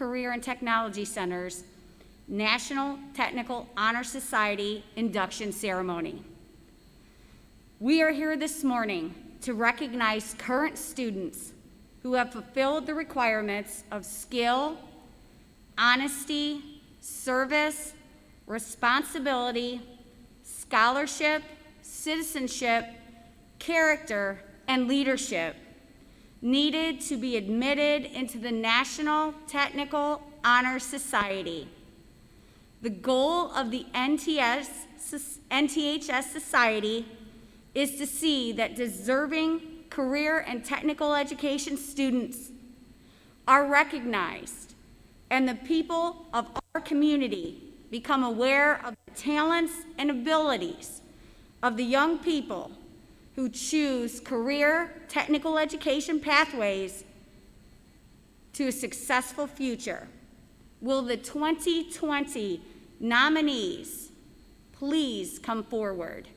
Career and Technology Center's National Technical Honor Society induction ceremony. We are here this morning to recognize current students who have fulfilled the requirements of skill, honesty, service, responsibility, scholarship, citizenship, character, and leadership needed to be admitted into the National Technical Honor Society. The goal of the NTHS Society is to see that deserving career and technical education students are recognized and the people of our community become aware of the talents and abilities of the young people who choose career technical education pathways to a successful future. Will the 2020 nominees please come forward?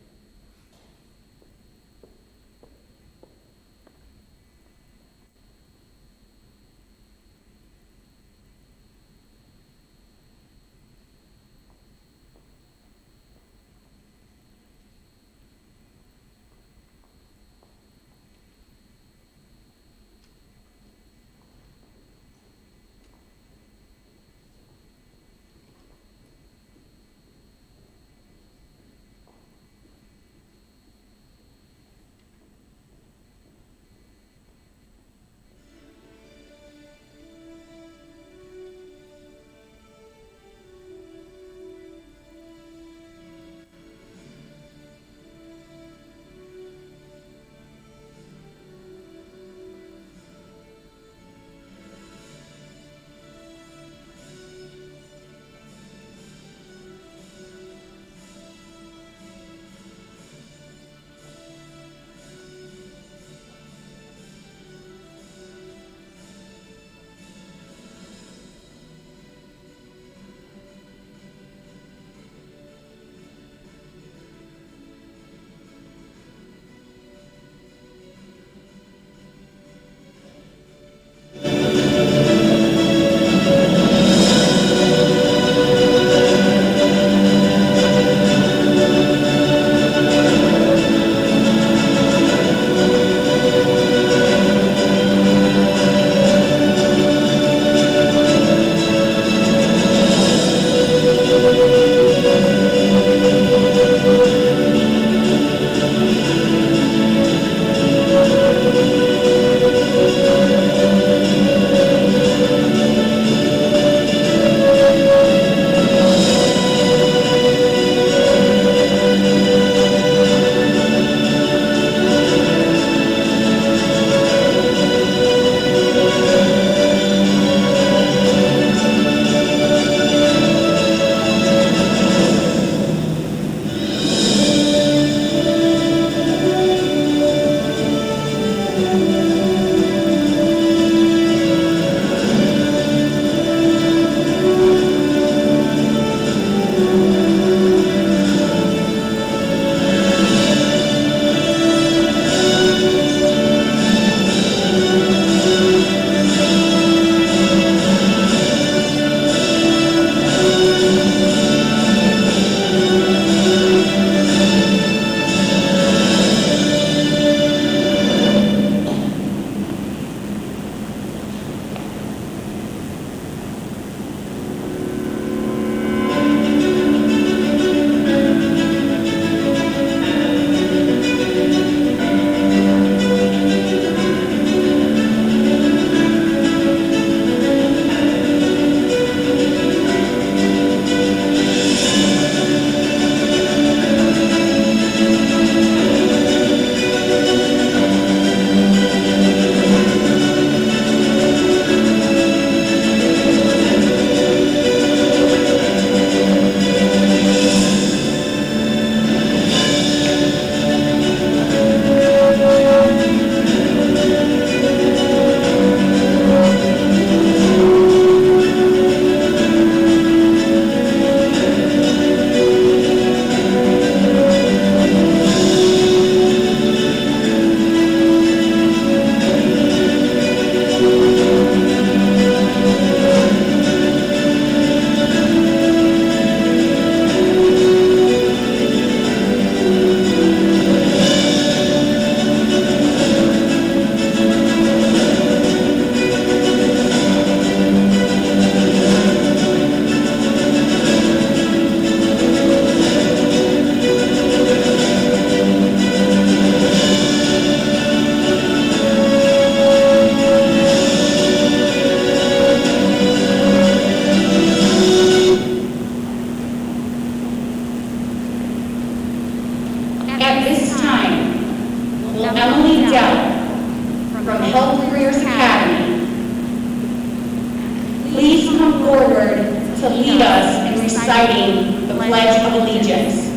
come forward to lead us in reciting the Pledge of Allegiance.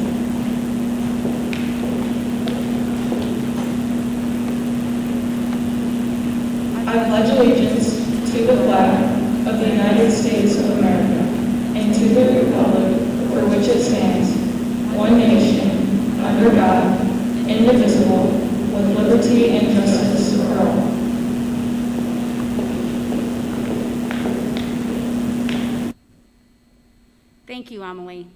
I pledge allegiance to the flag of the United States of America and to the republic for which it stands, one nation, under God, indivisible, with liberty and justice for all. Thank you, Emily.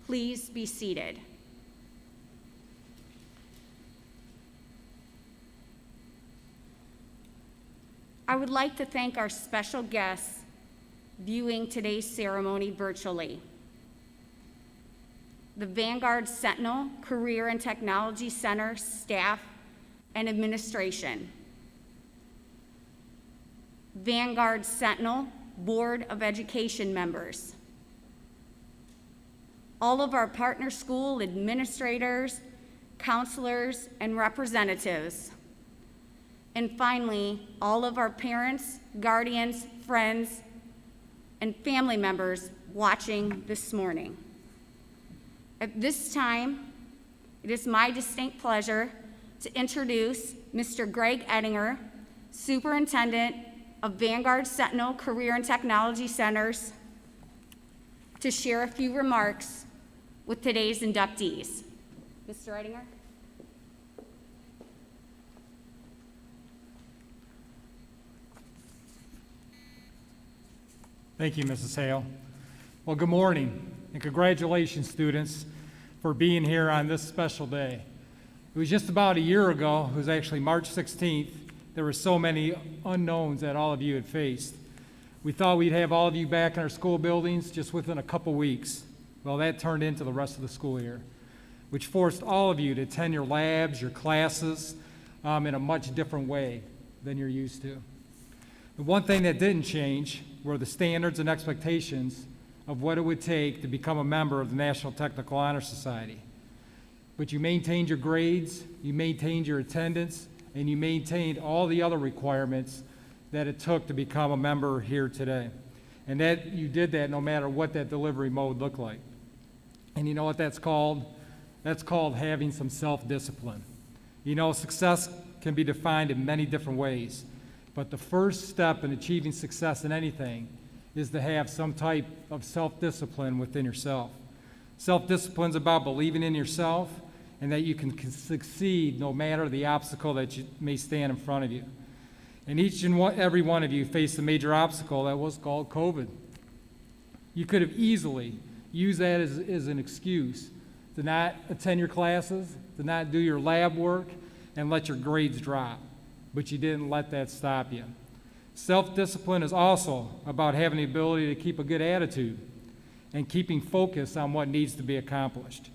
Please be seated. I would like to thank our special guests viewing today's ceremony virtually. The Vanguard-Sentinel Career and Technology Center staff and administration. Vanguard-Sentinel Board of Education members. All of our partner school administrators, counselors, and representatives. And finally, all of our parents, guardians, friends, and family members watching this morning. At this time, it is my distinct pleasure to introduce Mr. Greg Ettinger, Superintendent of Vanguard-Sentinel Career and Technology Centers, to share a few remarks with today's inductees. Mr. Ettinger? Thank you, Mrs. Hale. Well, good morning, and congratulations, students, for being here on this special day. It was just about a year ago, it was actually March 16th, there were so many unknowns that all of you had faced. We thought we'd have all of you back in our school buildings just within a couple weeks. Well, that turned into the rest of the school year, which forced all of you to attend your labs, your classes, in a much different way than you're used to. The one thing that didn't change were the standards and expectations of what it would take to become a member of the National Technical Honor Society. But you maintained your grades, you maintained your attendance, and you maintained all the other requirements that it took to become a member here today. And that you did that no matter what that delivery mode looked like. And you know what that's called? That's called having some self-discipline. You know, success can be defined in many different ways. But the first step in achieving success in anything is to have some type of self-discipline within yourself. Self-discipline is about believing in yourself and that you can succeed no matter the obstacle that you may stand in front of you. And each and every one of you faced a major obstacle that was called COVID. You could have easily used that as an excuse to not attend your classes, to not do your lab work, and let your grades drop. But you didn't let that stop you. Self-discipline is also about having the ability to keep a good attitude and keeping focus on what needs to be accomplished.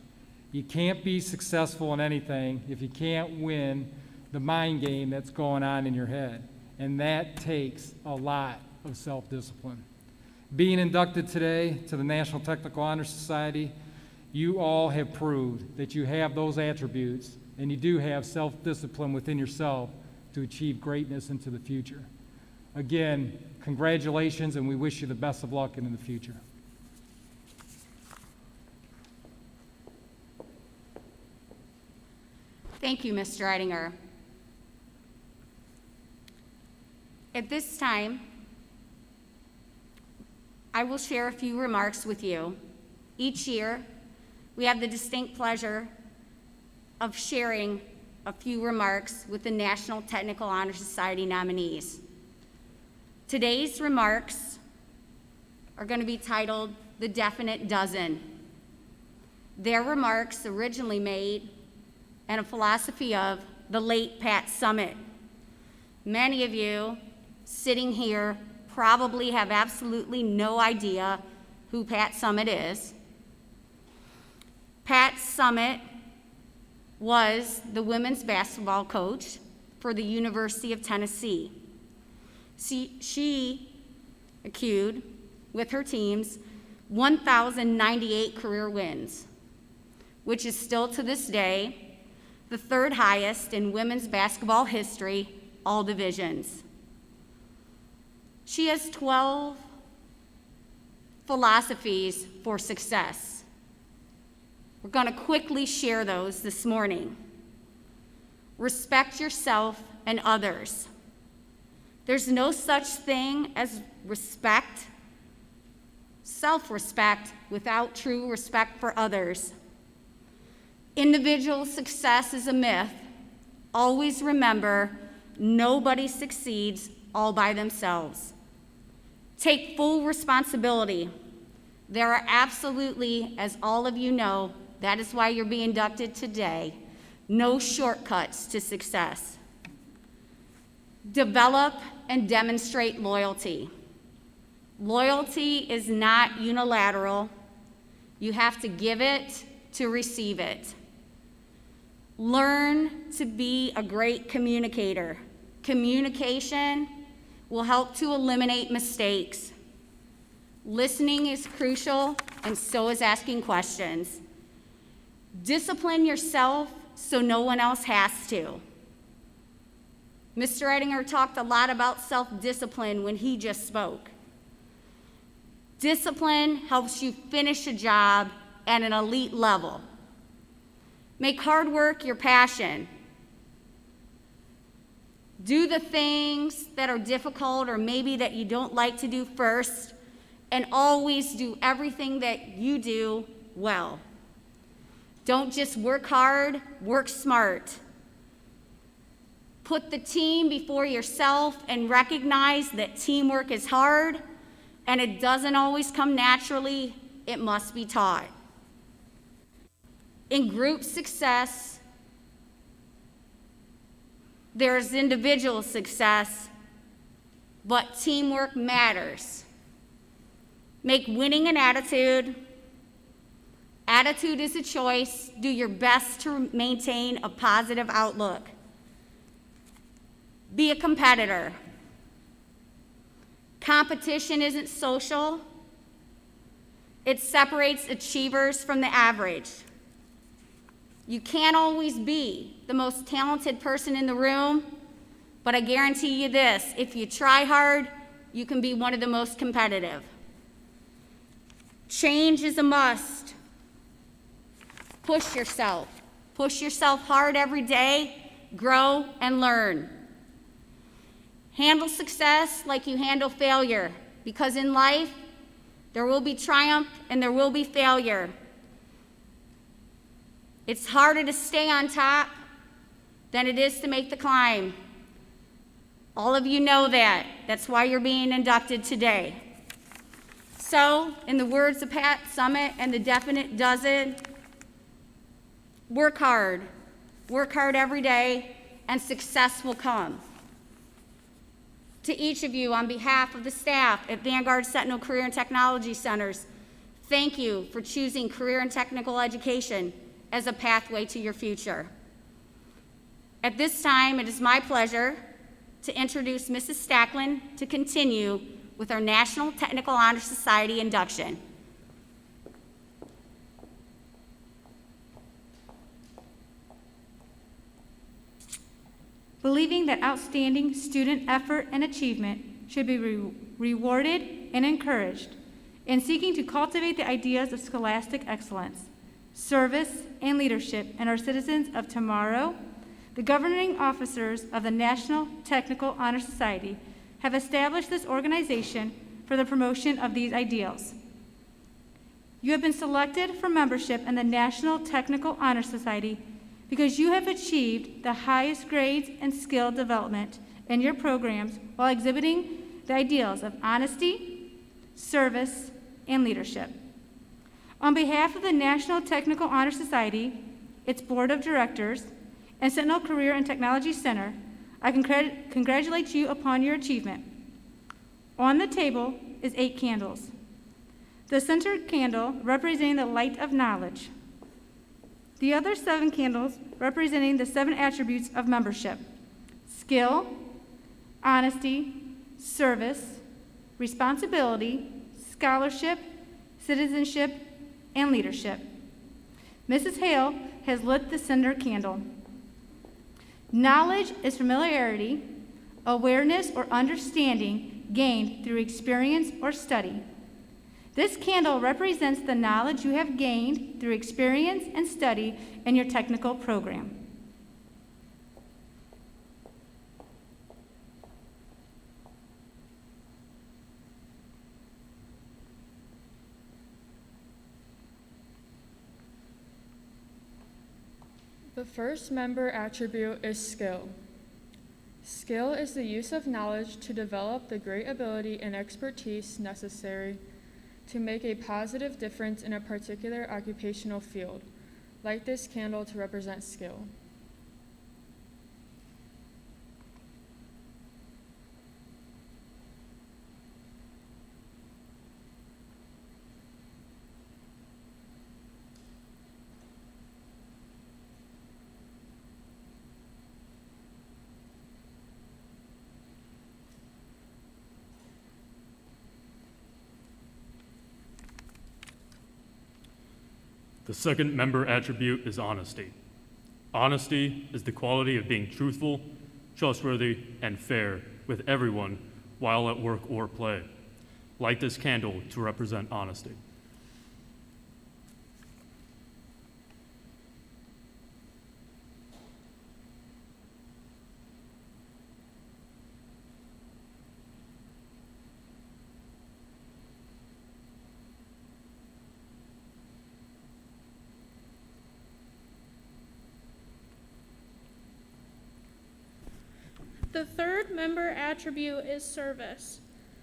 You can't be successful in anything if you can't win the mind game that's going on in your head. And that takes a lot of self-discipline. Being inducted today to the National Technical Honor Society, you all have proved that you have those attributes and you do have self-discipline within yourself to achieve greatness into the future. Again, congratulations, and we wish you the best of luck into the future. Thank you, Mr. Ettinger. At this time, I will share a few remarks with you. Each year, we have the distinct pleasure of sharing a few remarks with the National Technical Honor Society nominees. Today's remarks are going to be titled The Definite Dozen. Their remarks originally made in a philosophy of the late Pat Summitt. Many of you sitting here probably have absolutely no idea who Pat Summitt is. Pat Summitt was the women's basketball coach for the University of Tennessee. She accrued, with her teams, 1,098 career wins, which is still to this day the third highest in women's basketball history, all divisions. She has 12 philosophies for success. We're going to quickly share those this morning. Respect yourself and others. There's no such thing as respect, self-respect, without true respect for others. Individual success is a myth. Always remember, nobody succeeds all by themselves. Take full responsibility. There are absolutely, as all of you know, that is why you're being inducted today, no shortcuts to success. Develop and demonstrate loyalty. Loyalty is not unilateral. You have to give it to receive it. Learn to be a great communicator. Communication will help to eliminate mistakes. Listening is crucial, and so is asking questions. Discipline yourself so no one else has to. Mr. Ettinger talked a lot about self-discipline when he just spoke. Discipline helps you finish a job at an elite level. Make hard work your passion. Do the things that are difficult or maybe that you don't like to do first, and always do everything that you do well. Don't just work hard, work smart. Put the team before yourself and recognize that teamwork is hard and it doesn't always come naturally, it must be taught. In group success, there's individual success, but teamwork matters. Make winning an attitude. Attitude is a choice. Do your best to maintain a positive outlook. Be a competitor. Competition isn't social. It separates achievers from the average. You can't always be the most talented person in the room, but I guarantee you this, if you try hard, you can be one of the most competitive. Change is a must. Push yourself. Push yourself hard every day, grow and learn. Handle success like you handle failure, because in life, there will be triumph and there will be failure. It's harder to stay on top than it is to make the climb. All of you know that. That's why you're being inducted today. So, in the words of Pat Summitt and the Definite Does It, work hard every day, and success will come. To each of you, on behalf of the staff at Vanguard-Sentinel Career and Technology Centers, thank you for choosing career and technical education as a pathway to your future. At this time, it is my pleasure to introduce Mrs. Stacklin to continue with our National Technical Honor Society induction. Believing that outstanding student effort and achievement should be rewarded and encouraged, and seeking to cultivate the ideas of scholastic excellence, service, and leadership in our citizens of tomorrow, the governing officers of the National Technical Honor Society have established this organization for the promotion of these ideals. You have been selected for membership in the National Technical Honor Society because you have achieved the highest grades and skill development in your programs while exhibiting the ideals of honesty, service, and leadership. On behalf of the National Technical Honor Society, its Board of Directors, and Sentinel Career and Technology Center, I congratulate you upon your achievement. On the table is 8 candles. The center candle representing the light of knowledge. The other 7 candles representing the 7 attributes of membership: skill, honesty, service, responsibility, scholarship, citizenship, and leadership. Mrs. Hale has lit the center candle. Knowledge is familiarity, awareness, or understanding gained through experience or study. This candle represents the knowledge you have gained through experience and study in your technical program. The first member attribute is skill. Skill is the use of knowledge to develop the great ability and expertise necessary to make a positive difference in a particular occupational field. Light this candle to represent skill. The second member attribute is honesty. Honesty is the quality of being truthful, trustworthy, and fair with everyone while at work or play. Light this candle to represent honesty. The third member attribute is service.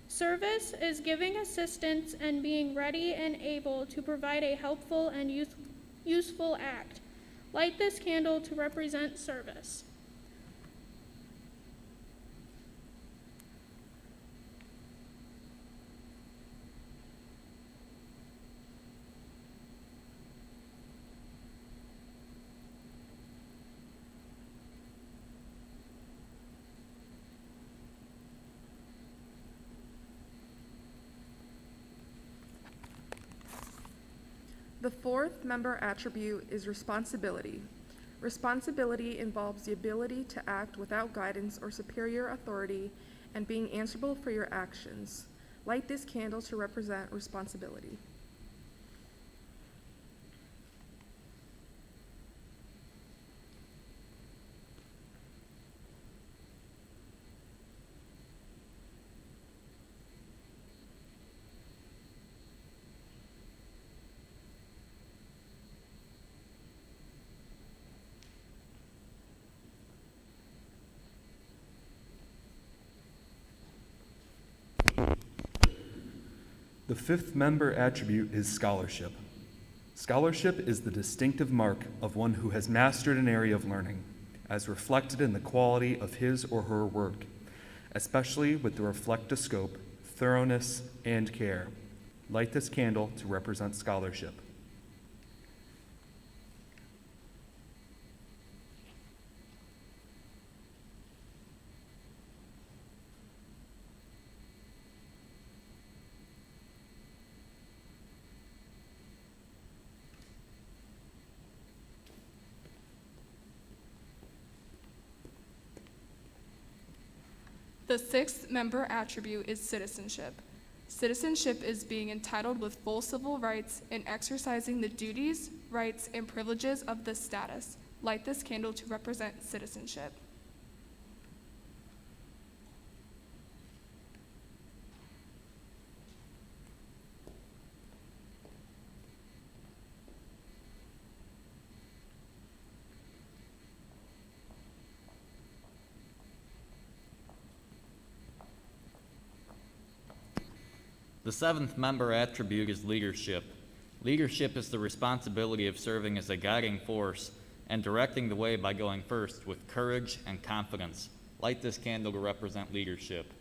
Service is giving assistance and being ready and able to provide a helpful and useful act. Light this candle to represent service. The fourth member attribute is responsibility. Responsibility involves the ability to act without guidance or superior authority and being answerable for your actions. Light this candle to represent responsibility. The fifth member attribute is scholarship. Scholarship is the distinctive mark of one who has mastered an area of learning, as reflected in the quality of his or her work, especially with the reflectoscope, thoroughness, and care. Light this candle to represent scholarship. The sixth member attribute is citizenship. Citizenship is being entitled with full civil rights and exercising the duties, rights, and privileges of this status. Light this candle to represent citizenship. The seventh member attribute is leadership. Leadership is the responsibility of serving as a guiding force and directing the way by going first with courage and confidence. Light this candle to represent leadership.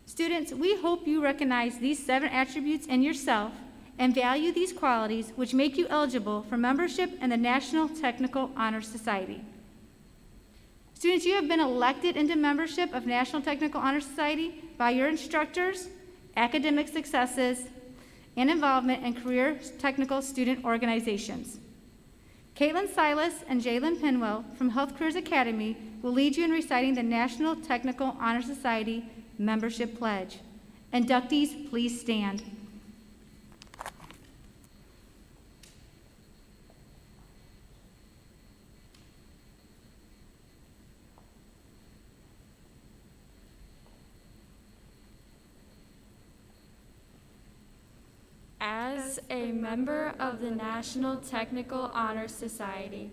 Students, we hope you recognize these 7 attributes in yourself and value these qualities which make you eligible for membership in the National Technical Honor Society. Students, you have been elected into membership of National Technical Honor Society by your instructors, academic successes, and involvement in career technical student organizations. Caitlin Silas and Jalen Pinwell from Health Careers Academy will lead you in reciting the National Technical Honor Society membership pledge. Inductees, please stand. As a member of the National Technical Honor Society,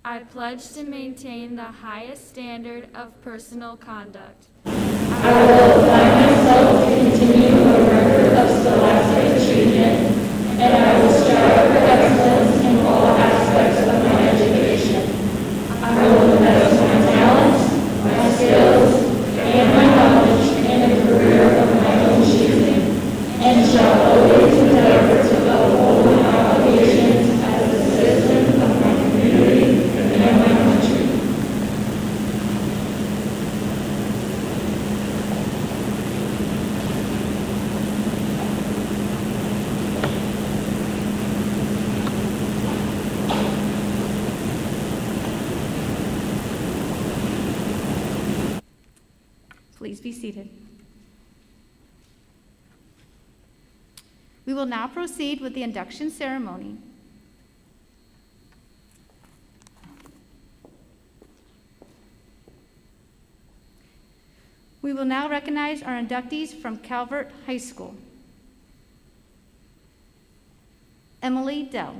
I pledge to maintain the highest standard of personal conduct. I will apply myself to continue a record of scholastic achievement, and I will strive for excellence in all aspects of my education. I will invest my talents, my skills, and my knowledge in a career of my own choosing, and shall always endeavor to uphold my obligations as a citizen of my community and my country. Please be seated. We will now proceed with the induction ceremony. We will now recognize our inductees from Calvert High School. Emily Dell.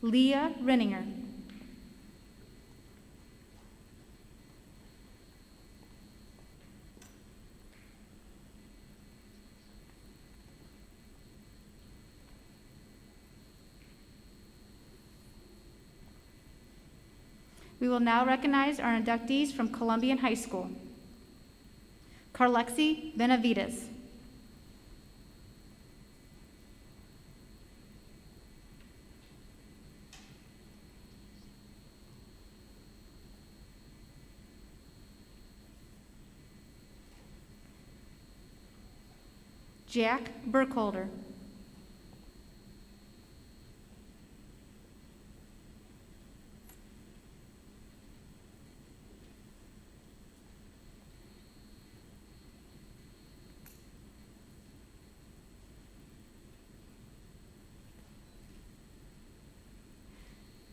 Leah Renninger. We will now recognize our inductees from Columbian High School. Carlexi Benavides. Jack Burkholder.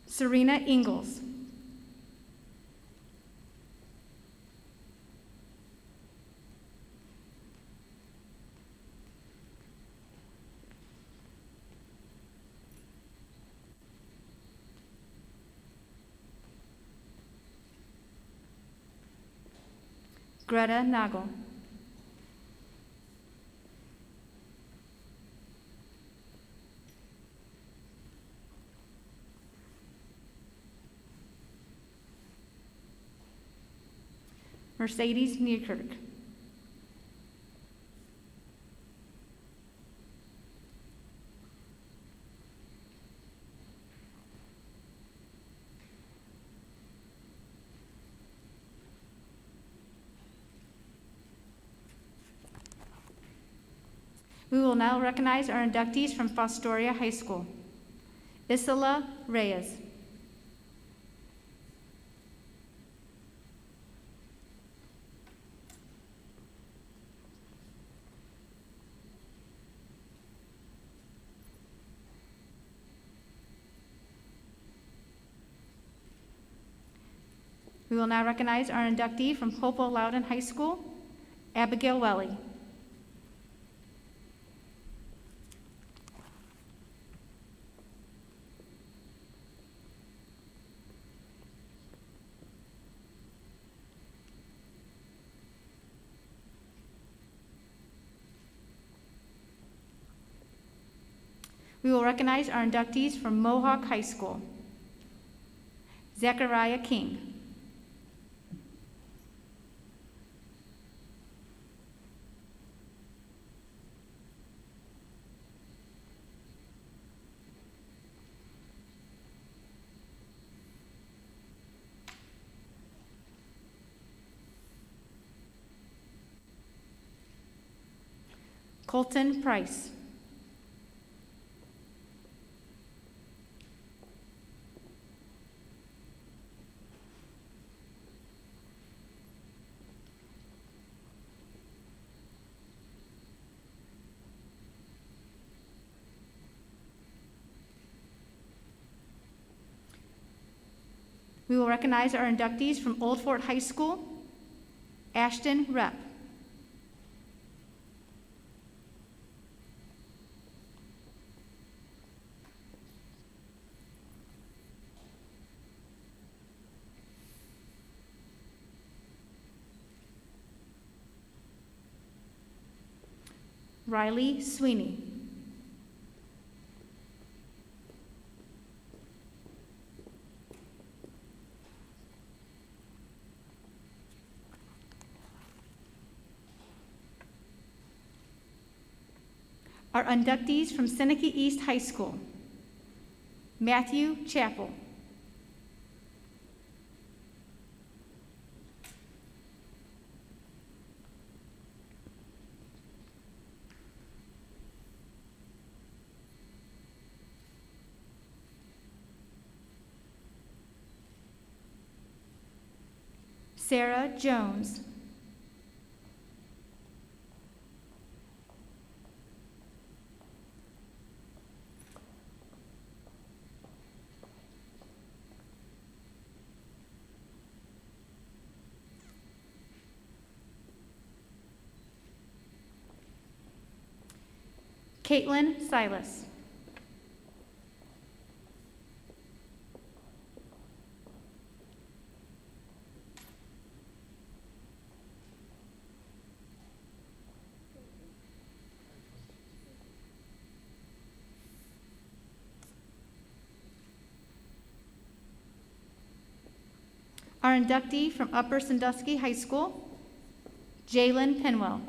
Serena Ingalls. Greta Nagel. Mercedes Newkirk. We will now recognize our inductees from Fostoria High School. Isela Reyes. We will now recognize our inductee from Hopewell Loudon High School, Abigail Welly. We will recognize our inductees from Mohawk High School. Zachariah King. Colton Price. We will recognize our inductees from Old Fort High School. Ashton Rep. Riley Sweeney. Our inductees from Seneca East High School. Matthew Chappell. Sarah Jones. Caitlin Silas. Our inductee from Upper Sandusky High School, Jalen Penwell.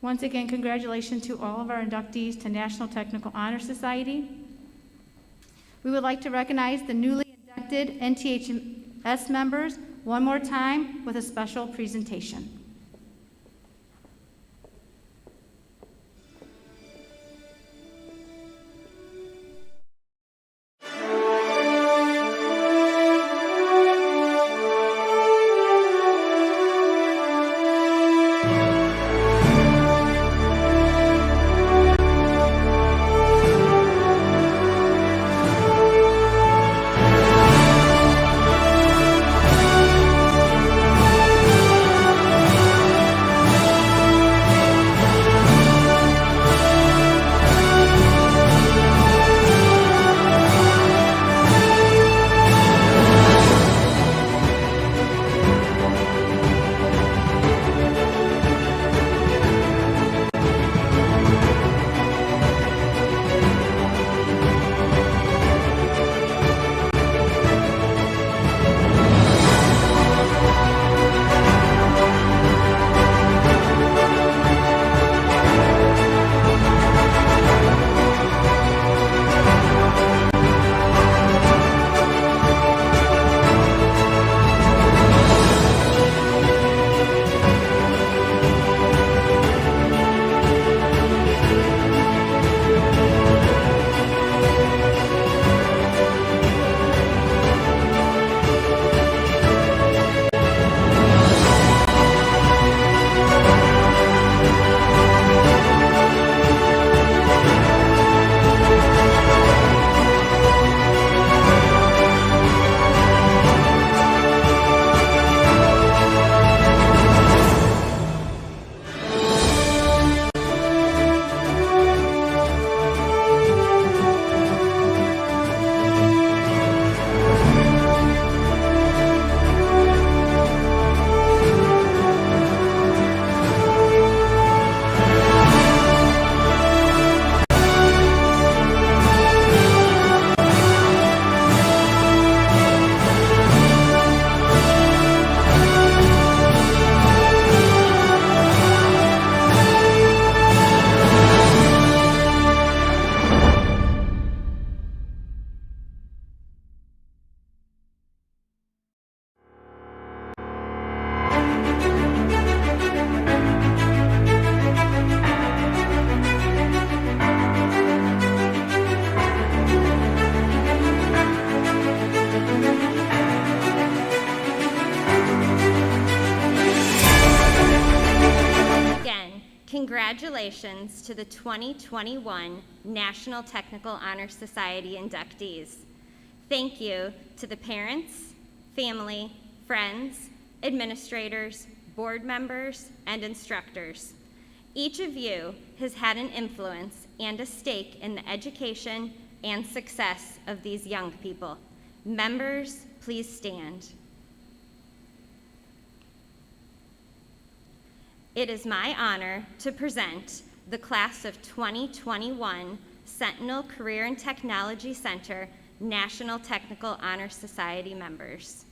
Once again, congratulations to all of our inductees to National Technical Honor Society. We would like to recognize the newly inducted NTHS members one more time with a special presentation. Congratulations to the 2021 National Technical Honor Society inductees. Thank you to the parents, family, friends, administrators, board members, and instructors. Each of you has had an influence and a stake in the education and success of these young people. Members, please stand. It is my honor to present the class of 2021 Sentinel Career and Technology Center National Technical Honor Society members.